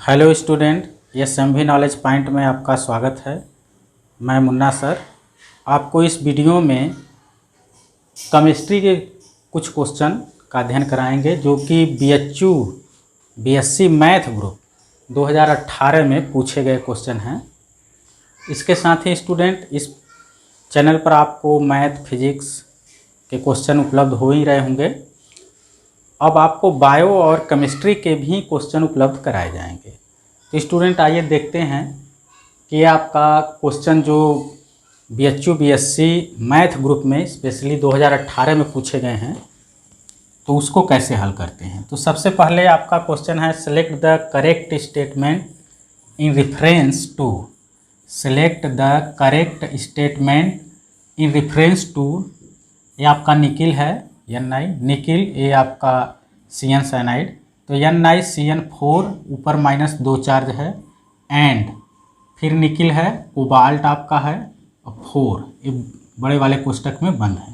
Hello student, ये एसएमवी knowledge point में आपका स्वागत है। मैं मुन्ना सर आपको इस वीडियो में केमिस्ट्री के कुछ क्वेश्चन का अध्ययन कराएंगे जो कि बीएससी मैथ ग्रुप 2018 में पूछे गए क्वेश्चन हैं। इसके साथ ही स्टूडेंट इस चैनल पर आपको मैथ फिजिक्स के क्वेश्चन उपलब्ध हो ही रहे होंगे। अब आपको बायो और केमिस्ट्री के भी क्वेश्चन उपलब्ध कराए जाएंगे। तो स्टूडेंट आइए देखते हैं कि आपका क्वेश्चन जो बीएससी मैथ ग्रुप में स्पेशली 2018 में पूछे गए हैं तो उसको कैसे हल करते हैं। तो सबसे पहले आपका क्वेश्चन है select the correct statement in reference to. Select the correct statement in reference to. ये आपका निकिल है Ni निकिल, ये आपका CN साइनाइड, तो NiCN4 ऊपर -2 चार्ज है एंड फिर निकिल है, कोबाल्ट आपका है और 4 ये बड़े वाले कोष्टक में बंद है।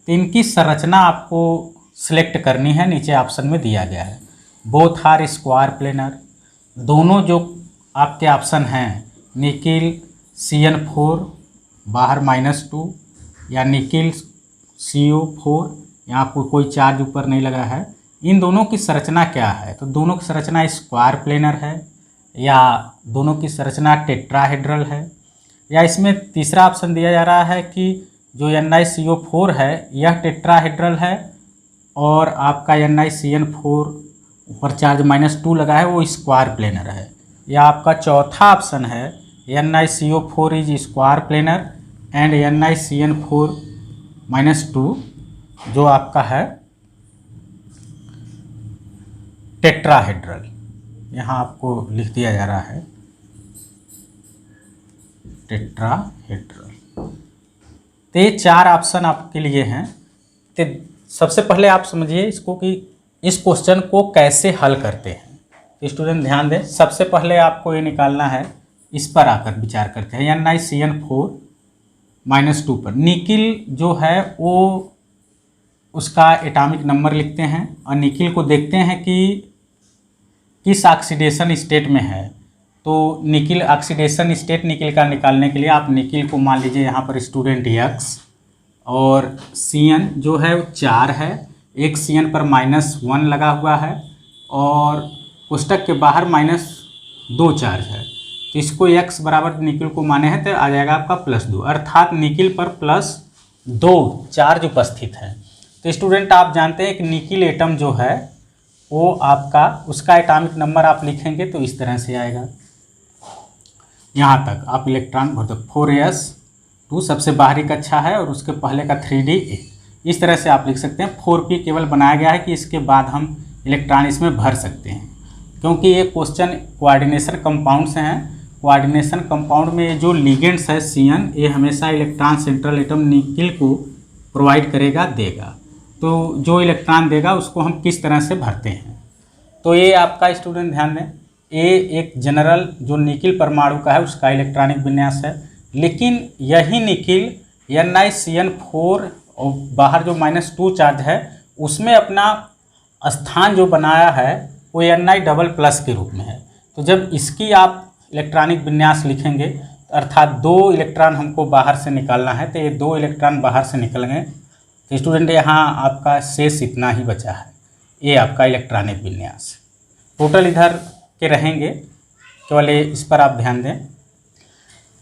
तो इनकी संरचना आपको सिलेक्ट करनी है, नीचे ऑप्शन में दिया गया है। बोथ आर स्क्वायर प्लेनर, दोनों जो आपके ऑप्शन हैं निकिल CN4 बाहर -2 या निकिल CO4, यहाँ कोई चार्ज ऊपर नहीं लगा है। इन दोनों की संरचना क्या है? तो दोनों की संरचना स्क्वायर प्लेनर है या दोनों की संरचना टेट्राहेड्रल है, या इसमें तीसरा ऑप्शन दिया जा रहा है कि जो NiCO4 है यह टेट्राहेड्रल है और आपका NiCN4 ऊपर चार्ज -2 लगा है वो स्क्वायर प्लेनर है। या आपका चौथा ऑप्शन है NiCO4 is square planar and NiCN4 -2 जो आपका है टेट्राहेड्रल। यहाँ आपको लिख दिया जा रहा है टेट्राहेड्रल। तो ये 4 ऑप्शन आपके लिए हैं। तो सबसे पहले आप समझिए इसको कि इस क्वेश्चन को कैसे हल करते हैं। तो स्टूडेंट ध्यान दें, सबसे पहले आपको ये निकालना है, इस पर आकर विचार करते हैं। NiCN4 -2 पर निकिल जो है वो उसका एटॉमिक नंबर लिखते हैं और निकिल को देखते हैं कि किस ऑक्सीडेशन स्टेट में है। तो निकिल ऑक्सीडेशन स्टेट निकिल का निकालने के लिए आप निकिल को मान लीजिए यहाँ पर स्टूडेंट X और CN जो है 4 है, एक CN पर -1 लगा हुआ है और कोष्टक के बाहर -2 चार्ज है। तो इसको X बराबर निकिल को माने हैं तो आ जाएगा आपका +2, अर्थात निकिल पर +2 चार्ज उपस्थित है। तो स्टूडेंट आप जानते हैं कि निकिल एटम जो है वो आपका उसका एटॉमिक नंबर आप लिखेंगे तो इस तरह से आएगा। यहाँ तक आप इलेक्ट्रॉन भर दो, 4s2 सबसे बाहरी कक्षा है और उसके पहले का 3d इस तरह से आप लिख सकते हैं। 4p केवल बनाया गया है कि इसके बाद हम इलेक्ट्रॉन इसमें भर सकते हैं, क्योंकि ये क्वेश्चन कोऑर्डिनेशन कंपाउंड से हैं। कोऑर्डिनेशन कंपाउंड में जो लिगेंड्स है CN ये हमेशा इलेक्ट्रॉन सेंट्रल एटम निकिल को प्रोवाइड करेगा, देगा। तो जो इलेक्ट्रॉन देगा उसको हम किस तरह से भरते हैं। तो ये आपका स्टूडेंट ध्यान दें, ये एक जनरल जो निकिल परमाणु का है उसका इलेक्ट्रॉनिक विन्यास है। लेकिन यही निकिल NiCN4 और बाहर जो -2 चार्ज है उसमें अपना स्थान जो बनाया है वो Ni++ के रूप में है। तो जब इसकी आप इलेक्ट्रॉनिक विन्यास लिखेंगे अर्थात 2 इलेक्ट्रॉन हमको बाहर से निकालना है, तो ये 2 इलेक्ट्रॉन बाहर से निकल गए। तो स्टूडेंट यहाँ आपका शेष इतना ही बचा है, ये आपका इलेक्ट्रॉनिक विन्यास। टोटल इधर के रहेंगे, केवल इस पर आप ध्यान दें।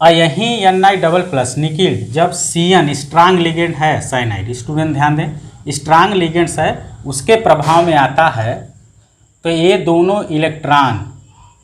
और यहीं Ni++ निकिल जब CN स्ट्रांग लिगेंड है साइनाइड, स्टूडेंट ध्यान दें स्ट्रांग लिगेंड्स है उसके प्रभाव में आता है, तो ये दोनों इलेक्ट्रॉन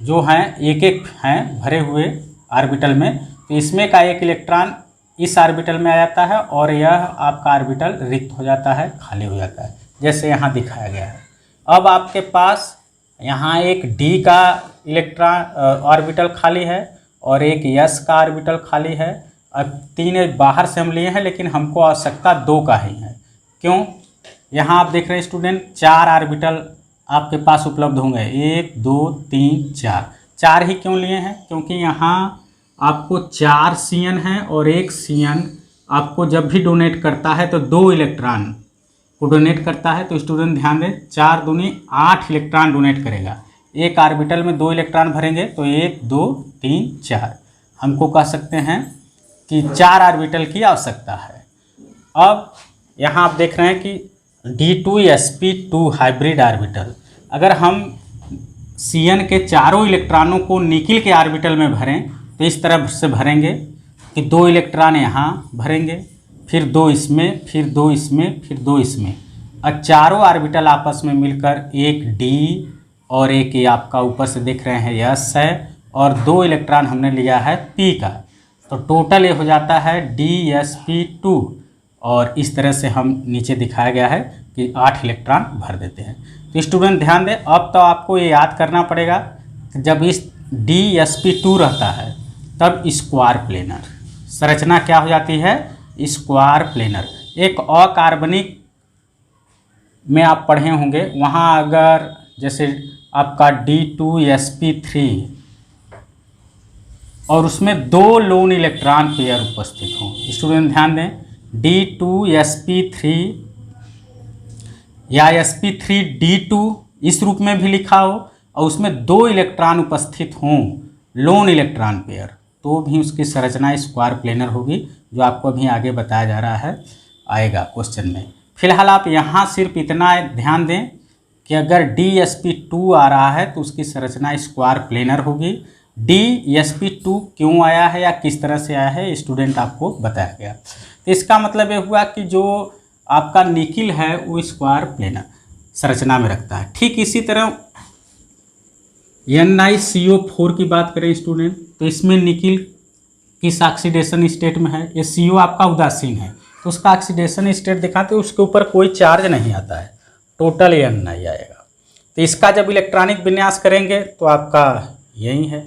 जो हैं एक एक हैं भरे हुए ऑर्बिटल में, तो इसमें का एक इलेक्ट्रॉन इस ऑर्बिटल में आ जाता है और यह आपका ऑर्बिटल रिक्त हो जाता है, खाली हो जाता है, जैसे यहाँ दिखाया गया है। अब आपके पास यहाँ एक D का इलेक्ट्रॉन ऑर्बिटल खाली है और एक S का ऑर्बिटल खाली है। अब 3 बाहर से हम लिए हैं लेकिन हमको आवश्यकता 2 का ही है। क्यों? यहाँ आप देख रहे हैं स्टूडेंट 4 ऑर्बिटल आपके पास उपलब्ध होंगे, 1 2 3 4। 4 ही क्यों लिए हैं? क्योंकि यहाँ आपको 4 CN हैं और एक CN आपको जब भी डोनेट करता है तो 2 इलेक्ट्रॉन को डोनेट करता है। तो स्टूडेंट ध्यान दें 4 दूनी 8 इलेक्ट्रॉन डोनेट करेगा। एक ऑर्बिटल में 2 इलेक्ट्रॉन भरेंगे तो 1 2 3 4, हमको कह सकते हैं कि 4 ऑर्बिटल की आवश्यकता है। अब यहाँ आप देख रहे हैं कि D2sp2 हाइब्रिड ऑर्बिटल, अगर हम Cn के चारों इलेक्ट्रॉनों को निकिल के ऑर्बिटल में भरें तो इस तरह से भरेंगे कि 2 इलेक्ट्रॉन यहाँ भरेंगे, फिर 2 इसमें, फिर 2 इसमें, फिर 2 इसमें, और चारों ऑर्बिटल आपस में मिलकर एक D और एक ये आपका ऊपर से देख रहे हैं S है, और 2 इलेक्ट्रॉन हमने लिया है P का, तो टोटल ये हो जाता है DsP2। और इस तरह से हम नीचे दिखाया गया है कि 8 इलेक्ट्रॉन भर देते हैं। तो स्टूडेंट ध्यान दें, अब तो आपको ये याद करना पड़ेगा कि जब इस DsP2 रहता है तब स्क्वायर प्लेनर संरचना क्या हो जाती है, स्क्वायर प्लेनर। एक अकार्बनिक में आप पढ़े होंगे, वहाँ अगर जैसे आपका D2sp3 और उसमें 2 लोन इलेक्ट्रॉन पेयर उपस्थित हों, स्टूडेंट ध्यान दें, D2sp3 या sp3D2 इस रूप में भी लिखा हो और उसमें 2 इलेक्ट्रॉन उपस्थित हों, लोन इलेक्ट्रॉन पेयर, तो भी उसकी संरचना स्क्वायर प्लेनर होगी, जो आपको अभी आगे बताया जा रहा है, आएगा क्वेश्चन में। फिलहाल आप यहाँ सिर्फ इतना ध्यान दें कि अगर DsP2 आ रहा है तो उसकी संरचना स्क्वायर प्लेनर होगी। DsP2 क्यों आया है या किस तरह से आया है, स्टूडेंट आपको बताया गया। तो इसका मतलब ये हुआ कि जो आपका निकिल है वो स्क्वायर प्लेनर संरचना में रखता है। ठीक इसी तरह NiCO4 की बात करें स्टूडेंट, तो इसमें निकिल किस ऑक्सीडेशन स्टेट में है, ये CO आपका उदासीन है, तो उसका ऑक्सीडेशन स्टेट दिखाते उसके ऊपर कोई चार्ज नहीं आता है, टोटल Ni आएगा। तो इसका जब इलेक्ट्रॉनिक विन्यास करेंगे तो आपका यही है,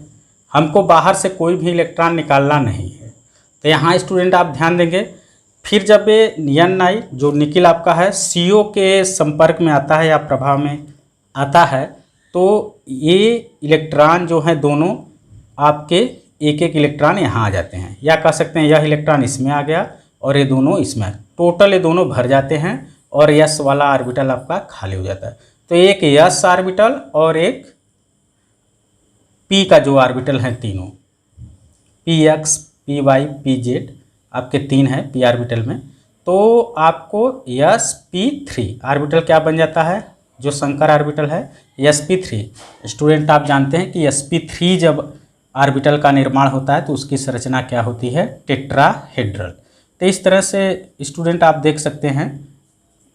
हमको बाहर से कोई भी इलेक्ट्रॉन निकालना नहीं है। तो यहाँ स्टूडेंट आप ध्यान देंगे, फिर जब ये Ni जो निकिल आपका है CO के संपर्क में आता है या प्रभाव में आता है, तो ये इलेक्ट्रॉन जो है दोनों आपके एक एक इलेक्ट्रॉन यहाँ आ जाते हैं, या कह सकते हैं यह इलेक्ट्रॉन इसमें आ गया और ये दोनों इसमें, टोटल ये दोनों भर जाते हैं और S वाला ऑर्बिटल आपका खाली हो जाता है। तो एक S ऑर्बिटल और एक P का जो ऑर्बिटल है, तीनों Px Py Pz आपके 3 है P ऑर्बिटल में, तो आपको sp3 ऑर्बिटल क्या बन जाता है, जो संकर ऑर्बिटल है sp3। स्टूडेंट आप जानते हैं कि sp3 जब ऑर्बिटल का निर्माण होता है तो उसकी संरचना क्या होती है, टेट्राहेड्रल। तो इस तरह से स्टूडेंट आप देख सकते हैं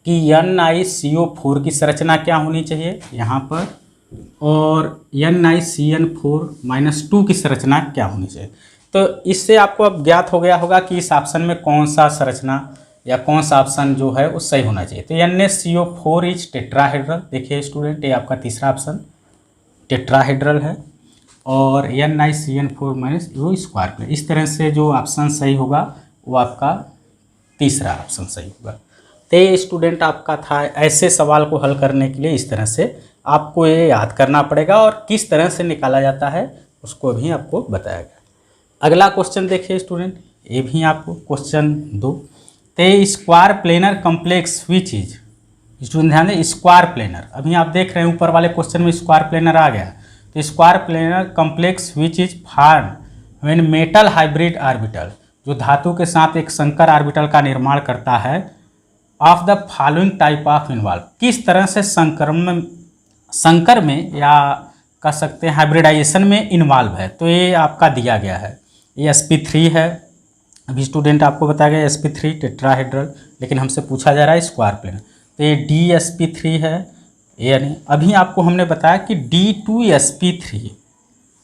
कि NiCO4 की संरचना क्या होनी चाहिए यहाँ पर, और NiCN4-2 की संरचना क्या होनी चाहिए। तो इससे आपको अब ज्ञात हो गया होगा कि इस ऑप्शन में कौन सा संरचना या कौन सा ऑप्शन जो है वो सही होना चाहिए। तो NaCO4 इज टेट्राहेड्रल, देखिए स्टूडेंट ये आपका तीसरा ऑप्शन टेट्राहेड्रल है, और NiCN4- वो स्क्वायर प्लेन। इस तरह से जो ऑप्शन सही होगा वो आपका तीसरा ऑप्शन सही होगा। तो ये स्टूडेंट आपका था, ऐसे सवाल को हल करने के लिए इस तरह से आपको ये याद करना पड़ेगा, और किस तरह से निकाला जाता है उसको भी आपको बताया गया। अगला क्वेश्चन देखिए स्टूडेंट, ये भी आपको क्वेश्चन 2, तो square planar complex which is, student ध्यान दें, स्क्वायर प्लेनर, अभी आप देख रहे हैं ऊपर वाले क्वेश्चन में स्क्वायर प्लेनर आ गया, तो square planar complex which is form when metal hybrid orbital, जो धातु के साथ एक संकर ऑर्बिटल का निर्माण करता है, of the following type of involve, किस तरह से संकर में या कह सकते हैं हाइब्रिडाइजेशन में इन्वॉल्व है। तो ये आपका दिया गया है, ये sp3 है, अभी स्टूडेंट आपको बताया गया sp3 टेट्राहेड्रल, लेकिन हमसे पूछा जा रहा है स्क्वायर प्लेनर, तो ये DsP3 है, यानी अभी आपको हमने बताया कि D2sp3,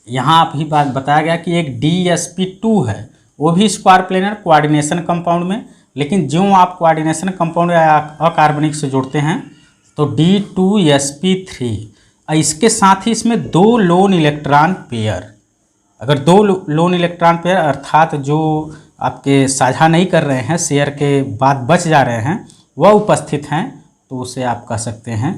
यहाँ अभी बात बताया गया कि एक DsP2 है, वो भी स्क्वायर प्लेनर कोऑर्डिनेशन कंपाउंड में, लेकिन जो आप कोऑर्डिनेशन कंपाउंड या अकार्बनिक से जोड़ते हैं तो D2sp3, इसके साथ ही इसमें 2 लोन इलेक्ट्रॉन पेयर, अगर 2 लोन इलेक्ट्रॉन पेयर अर्थात जो आपके साझा नहीं कर रहे हैं, शेयर के बाद बच जा रहे हैं, वह उपस्थित हैं, तो उसे आप कह सकते हैं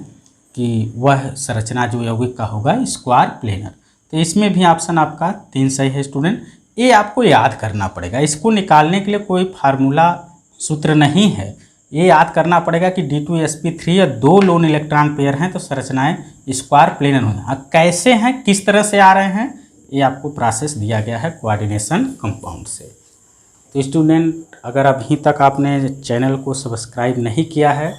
कि वह संरचना जो यौगिक का होगा स्क्वायर प्लेनर। तो इसमें भी ऑप्शन आपका 3 सही है स्टूडेंट, ये आपको याद करना पड़ेगा। इसको निकालने के लिए कोई फार्मूला सूत्र नहीं है, ये याद करना पड़ेगा कि D2sp3 या 2 लोन इलेक्ट्रॉन पेयर हैं तो संरचनाएं स्क्वायर प्लेनर होंगी। अब कैसे हैं, किस तरह से आ रहे हैं, ये आपको प्रोसेस दिया गया है कोऑर्डिनेशन कंपाउंड से। तो स्टूडेंट, अगर अभी तक आपने चैनल को सब्सक्राइब नहीं किया है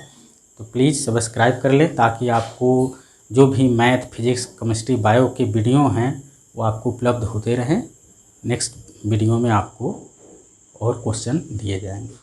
तो प्लीज़ सब्सक्राइब कर लें, ताकि आपको जो भी मैथ, फिजिक्स, केमिस्ट्री, बायो के वीडियो हैं वो आपको उपलब्ध होते रहें। नेक्स्ट वीडियो में आपको और क्वेश्चन दिए जाएंगे।